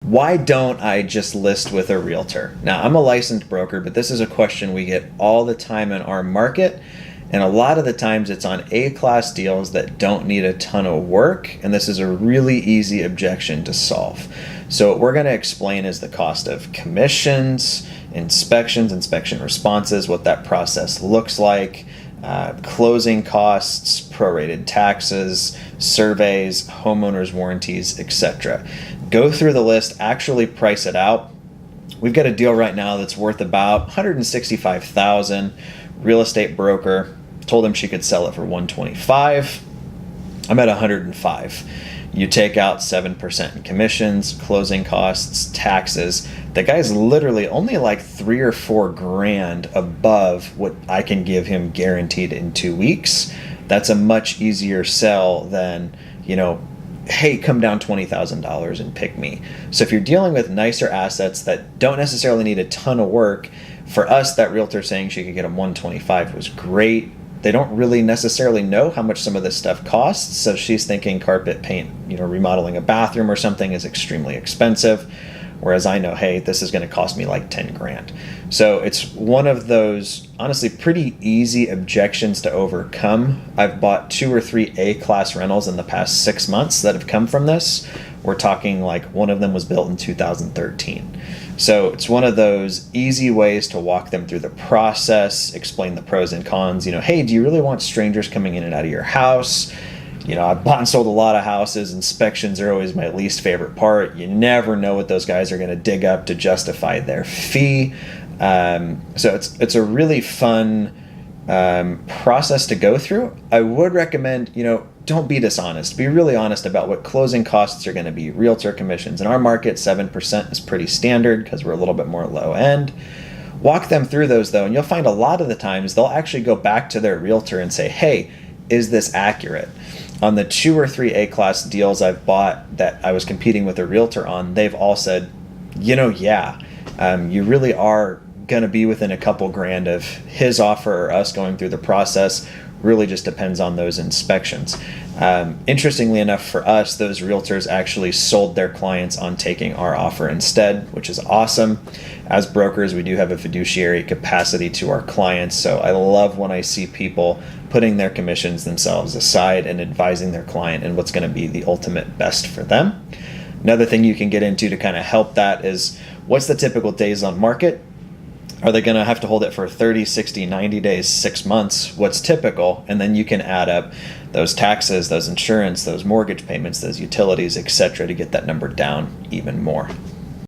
Why don't I just list with a realtor? Now, I'm a licensed broker, but this is a question we get all the time in our market. And a lot of the times it's on A-class deals that don't need a ton of work. And this is a really easy objection to solve. So what we're going to explain is the cost of commissions, inspections, inspection responses, what that process looks like, closing costs, prorated taxes, surveys, homeowners warranties, etc. Go through the list, actually price it out. We've got a deal right now that's worth about $165,000. Real estate broker told him she could sell it for $125,000. I'm at $105,000. You take out 7% in commissions, closing costs, taxes. The guy's literally only like $3,000 or $4,000 above what I can give him guaranteed in 2 weeks. That's a much easier sell than, hey, come down $20,000 and pick me. So if you're dealing with nicer assets that don't necessarily need a ton of work, for us, that realtor saying she could get them $125,000 was great. They don't really necessarily know how much some of this stuff costs. So she's thinking carpet, paint, remodeling a bathroom or something is extremely expensive. Whereas I know, hey, this is going to cost me like $10,000. So it's one of those, honestly, pretty easy objections to overcome. I've bought 2 or 3 A-class rentals in the past 6 months that have come from this. We're talking like one of them was built in 2013. So it's one of those easy ways to walk them through the process, explain the pros and cons. Hey, do you really want strangers coming in and out of your house? I've bought and sold a lot of houses. Inspections are always my least favorite part. You never know what those guys are going to dig up to justify their fee. So it's a really fun process to go through. I would recommend, don't be dishonest. Be really honest about what closing costs are going to be. Realtor commissions. In our market, 7% is pretty standard because we're a little bit more low end. Walk them through those though, and you'll find a lot of the times they'll actually go back to their realtor and say, hey, is this accurate? On the 2 or 3 A-class deals I've bought that I was competing with a realtor on, they've all said, yeah, you really are going to be within a couple grand of his offer or us going through the process. Really just depends on those inspections. Interestingly enough for us, those realtors actually sold their clients on taking our offer instead, which is awesome. As brokers, we do have a fiduciary capacity to our clients. So I love when I see people putting their commissions themselves aside and advising their client and what's going to be the ultimate best for them. Another thing you can get into to kind of help that is what's the typical days on market? Are they going to have to hold it for 30, 60, 90 days, 6 months? What's typical? And then you can add up those taxes, those insurance, those mortgage payments, those utilities, etc., to get that number down even more.